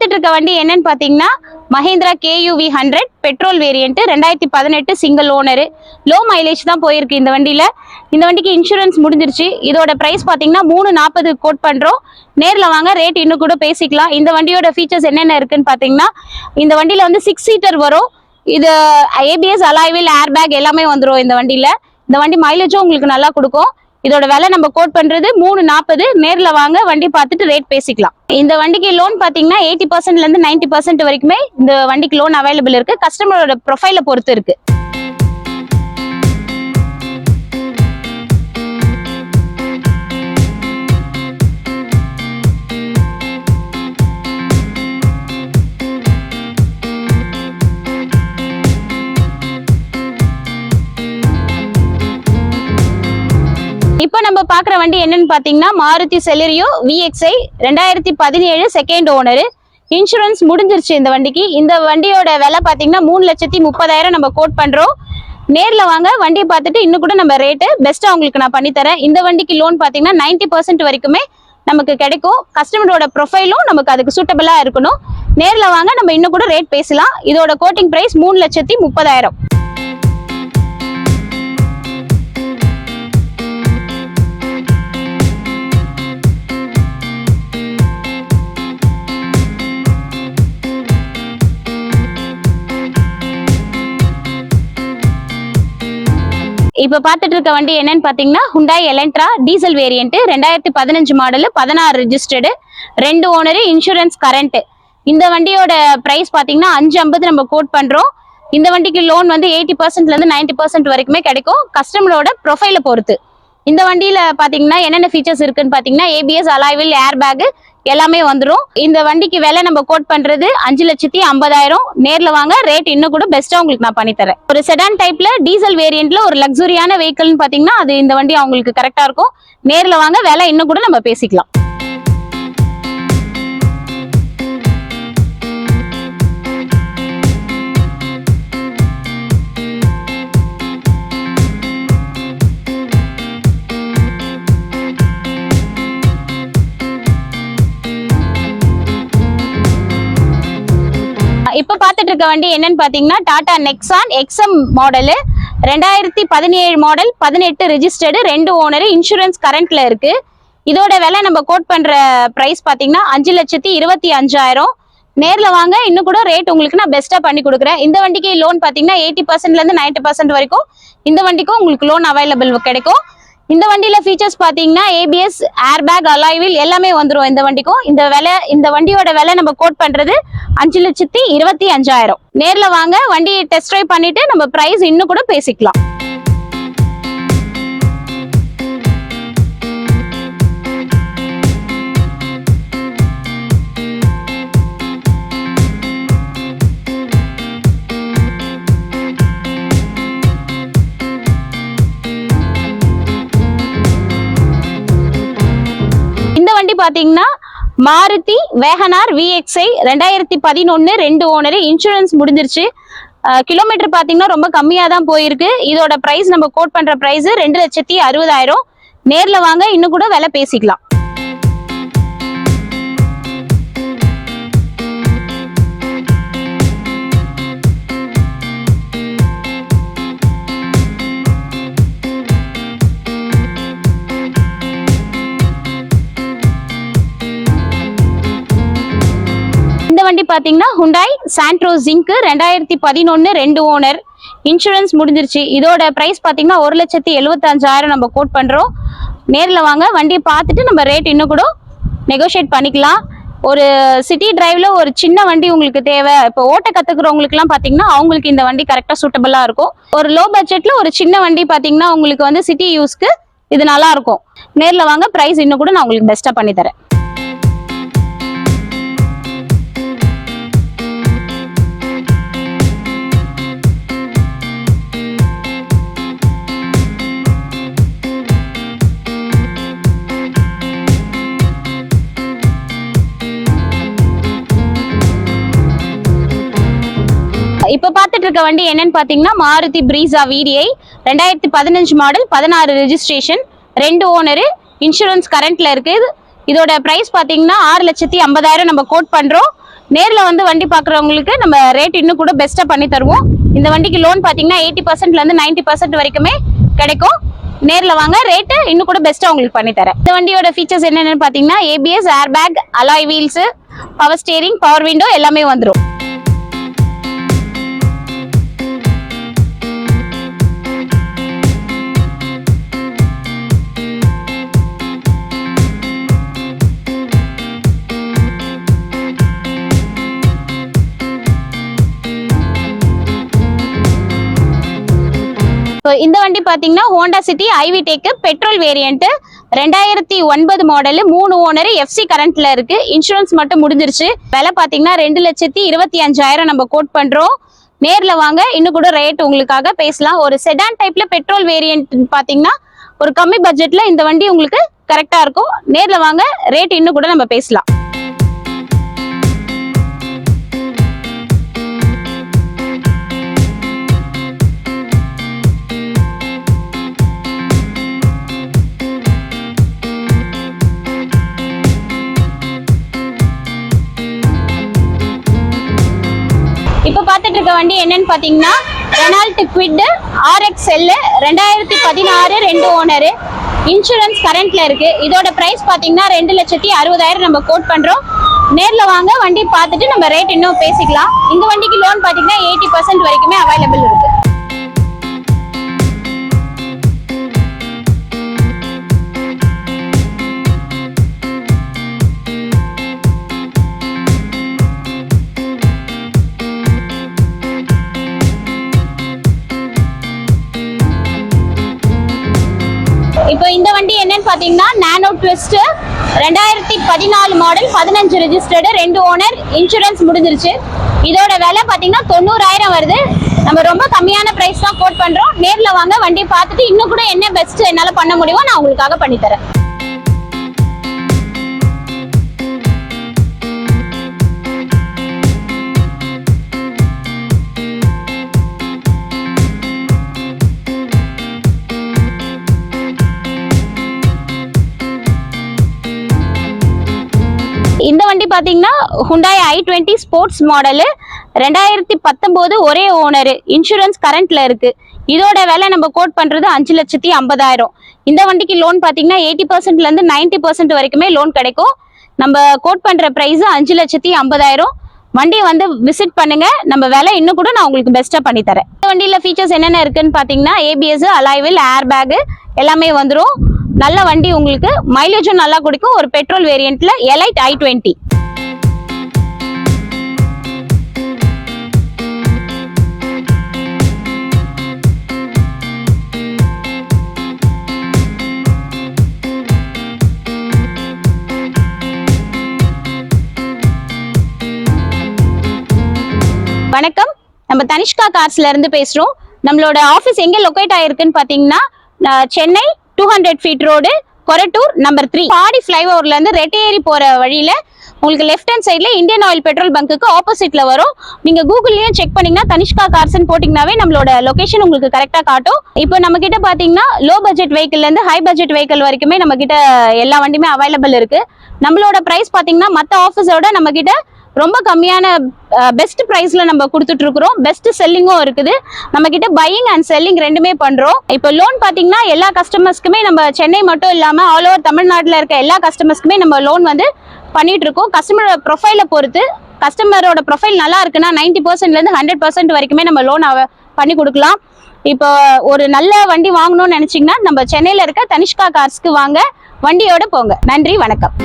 பார்த்துட்டு இருக்க வண்டி என்னன்னு பாத்தீங்கன்னா Mahindra KUV 100 petrol variant 2018 single owner. Low mileage தான் போயிருக்கு இந்த வண்டியில. இந்த வண்டிக்கு இன்சூரன்ஸ் முடிஞ்சிருச்சு. இதோட பிரைஸ் பாத்தீங்கன்னா 340 கோட் பண்றோம். நேர்ல வாங்க, ரேட் இன்னும் கூட பேசிக்கலாம். இந்த வண்டியோட ஃபீச்சர்ஸ் என்னென்ன இருக்குன்னு பாத்தீங்கன்னா, இந்த வண்டியில வந்து 6 சீட்டர் வரும். இது ABS அலாய்வில் ஏர் பேக் எல்லாமே வந்துடும் இந்த வண்டியில. இந்த வண்டி மைலேஜும் உங்களுக்கு நல்லா கொடுக்கும். இதோட விலை நம்ம கோட் பண்றது 340. நேர்ல வாங்க, வண்டி பார்த்துட்டு ரேட் பேசிக்கலாம். இந்த வண்டிக்கு லோன் பாத்தீங்கன்னா 80% இருந்து 90% வரைக்குமே இந்த வண்டிக்கு லோன் அவைலபிள் இருக்கு. கஸ்டமரோட ப்ரொஃபைல பொறுத்து இருக்கு. இப்போ நம்ம பாக்குற வண்டி என்னன்னு பாத்தீங்கன்னா Maruti Celerio VXi 2017 second owner. Insurance முடிஞ்சிருச்சு இந்த வண்டிக்கு. இந்த வண்டியோட விலை பாத்தீங்கன்னா 3,30,000 நம்ம கோட் பண்றோம். நேர்ல வாங்க, வண்டியை பார்த்துட்டு இன்னும் கூட நம்ம ரேட்டு பெஸ்டா உங்களுக்கு நான் பண்ணி தரேன். இந்த வண்டிக்கு லோன் பாத்தீங்கன்னா 90% வரைக்குமே நமக்கு கிடைக்கும். கஸ்டமரோட ப்ரொஃபைலும் நமக்கு அதுக்கு சூட்டபிளா இருக்கணும். நேர்ல வாங்க, நம்ம இன்னும் கூட ரேட் பேசலாம். இதோட கோட்டிங் பிரைஸ் 3,30,000. இப்ப பாத்துட்டு இருக்க வண்டி என்னன்னு பாத்தீங்கன்னா Hyundai Elantra diesel variant 2015 model 16 registered 2 owner. Insurance current. இந்த வண்டியோட பிரைஸ் பாத்தீங்கன்னா 550 நம்ம கோட் பண்றோம். இந்த வண்டிக்கு லோன் வந்து 80% இருந்து 90% வரைக்குமே கிடைக்கும். கஸ்டமரோட ப்ரொஃபைல பொறுத்து. இந்த வண்டியில பாத்தீங்கன்னா என்னென்ன ஃபீச்சர்ஸ் இருக்குன்னு பாத்தீங்கன்னா ABS அலாய்வில் ஏர் பேக் எல்லாமே வந்துடும். இந்த வண்டிக்கு விலை நம்ம கோட் பண்றது 5,50,000. நேர்ல வாங்க, ரேட் இன்னும் கூட பெஸ்டா உங்களுக்கு நான் பண்ணி தரேன். ஒரு செடான் டைப்ல டீசல் வேரியன்ட்ல ஒரு லக்ஸுரியான வெஹிக்கிள்னு பாத்தீங்கன்னா அது இந்த வண்டி அவங்களுக்கு கரெக்டா இருக்கும். நேர்ல வாங்க, விலை இன்னும் கூட நம்ம பேசிக்கலாம். இப்ப பாத்துட்டு இருக்க வண்டி என்னன்னு பாத்தீங்கன்னா Tata Nexon XM model 2017 model 18 registered 2 owner. Insurance கரண்ட்ல இருக்கு. இதோட விலை நம்ம கோட் பண்ற பிரைஸ் பாத்தீங்கன்னா 5,25,000. நேர்ல வாங்க, இன்னும் கூட ரேட் உங்களுக்கு நான் பெஸ்டா பண்ணி கொடுக்குறேன். இந்த வண்டிக்கு லோன் பாத்தீங்கன்னா 80% இருந்து 90% வரைக்கும் இந்த வண்டிக்கும் உங்களுக்கு லோன் அவைலபிள் கிடைக்கும். இந்த வண்டியில ஃபீச்சர்ஸ் பாத்தீங்கன்னா ABS ஏர் பேக் அலாய்வில் எல்லாமே வந்துடும் இந்த வண்டிக்கும். இந்த வண்டியோட விலை நம்ம கோட் பண்றது 5,25,000. நேர்ல வாங்க, வண்டியை டெஸ்ட் ட்ரைவ் பண்ணிட்டு நம்ம பிரைஸ் இன்னும் கூட பேசிக்கலாம். வண்டி பாத்தீங்கன்னா Maruti Wagon R VXi 2011 2 owner. Insurance முடிஞ்சிருச்சு. கிலோமீட்டர் பாத்தீங்கன்னா ரொம்ப கம்மியா தான் போயிருக்கு. இதோட பிரைஸ் நம்ம கோட் பண்ற பிரைஸ் 2,60,000. நேர்ல வாங்க, இன்னும் கூட விலை பேசிக்கலாம். வண்டி பாத்தீங்கன்னா Hyundai Santro Zinc 2011 2 owner. Insurance முடிஞ்சிருச்சு. இதோட பிரைஸ் பாத்தீங்கன்னா 1,75,000 நம்ம கோட் பண்றோம். நேர்ல வாங்க, வண்டியை பார்த்துட்டு நம்ம ரேட் இன்னும் கூட நெகோஷியேட் பண்ணிக்கலாம். ஒரு சிட்டி டிரைவ்ல ஒரு சின்ன வண்டி உங்களுக்கு தேவை, இப்போ ஓட்ட கத்துக்கிறவங்களுக்கு எல்லாம் பாத்தீங்கன்னா அவங்களுக்கு இந்த வண்டி கரெக்டா சூட்டபிளா இருக்கும். ஒரு லோ பட்ஜெட்ல ஒரு சின்ன வண்டி பாத்தீங்கன்னா உங்களுக்கு வந்து சிட்டி யூஸ்க்கு இது நல்லா இருக்கும். நேர்ல வாங்க, பிரைஸ் இன்னும் கூட நான் உங்களுக்கு பெஸ்டா பண்ணி தரேன். இப்ப பாத்துட்டு இருக்க வண்டி என்னன்னு பாத்தீங்கன்னா Maruti Brezza VDI 2015 model 16 registration 2 owner. Insurance கரண்ட்ல இருக்கு. இதோட பிரைஸ் பாத்தீங்கன்னா 6,50,000 நம்ம கோட் பண்றோம். நேர்ல வந்து வண்டி பாக்குறவங்களுக்கு நம்ம ரேட் இன்னும் கூட பெஸ்டா பண்ணி தருவோம். இந்த வண்டிக்கு லோன் பாத்தீங்கன்னா 80% இருந்து 90% வரைக்குமே கிடைக்கும். நேர்ல வாங்க, ரேட் இன்னும் கூட பெஸ்டா உங்களுக்கு பண்ணி தரேன். இந்த வண்டியோட ஃபீச்சர்ஸ் என்னென்னு பாத்தீங்கன்னா ABS, airbag, alloy wheels, power steering, power window எல்லாமே வந்துடும். இந்த வண்டி பாத்தீங்கன்னா Honda City i-VTEC petrol variant 2009 model, 3 owner, FC கரண்ட்ல இருக்கு. இன்சூரன்ஸ் மட்டும் முடிஞ்சிருச்சு. விலை பாத்தீங்கன்னா 2,25,000 நம்ம கோட் பண்றோம். நேர்ல வாங்க, இன்னும் கூட ரேட் உங்களுக்காக பேசலாம். ஒரு செடான் டைப்ல பெட்ரோல் வேரியன்ட் பாத்தீங்கன்னா ஒரு கம்மி பட்ஜெட்ல இந்த வண்டி உங்களுக்கு கரெக்டா இருக்கும். நேர்ல வாங்க, ரேட் இன்னும் கூட நம்ம பேசலாம். இப்ப பாத்துட்டு இருக்க வண்டி என்னன்னு பாத்தீங்கன்னா Reynold quit RXL 2016, 2 owner, insurance கரண்ட்ல இருக்கு. இதோட பிரைஸ் பாத்தீங்கன்னா 2,60,000 நம்ம கோட் பண்றோம். நேர்ல வாங்க, வண்டி பார்த்துட்டு நம்ம ரேட் இன்னும் பேசிக்கலாம். இந்த வண்டிக்கு லோன் பாத்தீங்கன்னா 80% வரைக்குமே அவைலபிள் இருக்கு. இப்போ இந்த வண்டி என்னன்னு பாத்தீங்கன்னா Nano Twist 2014 model, 15 registered, 2 owner, insurance முடிஞ்சிருச்சு. இதோட விலை பாத்தீங்கன்னா 90,000 வருது. நம்ம ரொம்ப கம்மியான பிரைஸ் தான் கோட் பண்றோம். நேர்ல வாங்க, வண்டி பார்த்துட்டு இன்னும் கூட என்ன பெஸ்ட் என்னால பண்ண முடியுமோ நான் உங்களுக்காக பண்ணி தரேன். இந்த வண்டி பாத்தீங்கன்னா ஹுண்டாய் i20 ஸ்போர்ட்ஸ் மாடல், 2019, ஒரே ஓனர், இன்சூரன்ஸ் கரண்ட்ல இருக்கு. இதோட விலை நம்ம கோட் பண்றது 5,50,000. இந்த வண்டிக்கு லோன் பாத்தீங்கன்னா 80% இருந்து 90% வரைக்குமே லோன் கிடைக்கும். நம்ம கோட் பண்ற பிரைஸ் 5,50,000. வண்டி வந்து விசிட் பண்ணுங்க, நம்ம விலை இன்னும் கூட நான் உங்களுக்கு பெஸ்டா பண்ணி தரேன். இந்த வண்டியில ஃபீச்சர்ஸ் என்னென்ன இருக்குன்னு பாத்தீங்கன்னா ABS, alloy wheel, airbag எல்லாமே வந்துடும். நல்ல வண்டி, உங்களுக்கு மைலேஜும் நல்லா கொடுக்கும். ஒரு பெட்ரோல் வேரியன்ட்ல எலைட் i20. வணக்கம், நம்ம தனிஷ்கா கார்ஸ்ல இருந்து பேசுறோம். நம்மளோட ஆபீஸ் எங்க லொகேட் ஆயிருக்குன்னு பாத்தீங்கன்னா Chennai 200 feet road, Korattur, number 3, Padi ஃபிளைஓவர்ல இருந்து ரெட்டேரி போற வழியில உங்களுக்கு லெஃப்ட் ஹேண்ட் சைட்ல இந்தியன் ஆயில் பெட்ரோல் பங்குக்கு ஆப்போசிட்ல வரும். நீங்க கூகுள்லயும் செக் பண்ணீங்கன்னா தனிஷ்கா கார்ஸ்ன்னு போட்டீங்கன்னாவே நம்மளோட லொகேஷன் உங்களுக்கு கரெக்டா காட்டும். இப்போ நம்ம கிட்ட பாத்தீங்கன்னா லோ பட்ஜெட் வெஹிக்கிள்ல இருந்து ஹை பட்ஜெட் வெஹிக்கிள் வரைக்குமே நம்ம கிட்ட எல்லா வண்டியுமே அவைலபிள் இருக்கு. நம்மளோட பிரைஸ் பாத்தீங்கன்னா மற்ற ஆஃபீஸோட நம்ம கிட்ட ரொம்ப கம்மியான பெஸ்ட் பிரைஸ்ல நம்ம கொடுத்துட்டு இருக்கிறோம். பெஸ்ட் செல்லிங்கும் இருக்குது. நம்ம கிட்ட பையிங் அண்ட் செல்லிங் ரெண்டுமே பண்றோம். இப்போ லோன் பாத்தீங்கன்னா எல்லா கஸ்டமர்ஸ்க்குமே, நம்ம சென்னை மட்டும் இல்லாம ஆல் ஓவர் தமிழ்நாட்டில் இருக்க எல்லா கஸ்டமர்ஸ்க்குமே நம்ம லோன் வந்து பண்ணிட்டு இருக்கோம். கஸ்டமரோட ப்ரொஃபைலை பொறுத்து, கஸ்டமரோட ப்ரொஃபைல் நல்லா இருக்குன்னா 90% இருந்து 100% வரைக்குமே நம்ம லோன் பண்ணி கொடுக்கலாம். இப்போ ஒரு நல்ல வண்டி வாங்கணும்னு நினைச்சீங்கன்னா நம்ம சென்னையில இருக்க தனிஷ்கா கார்ஸ்க்கு வாங்க, வண்டியோட போங்க. நன்றி, வணக்கம்.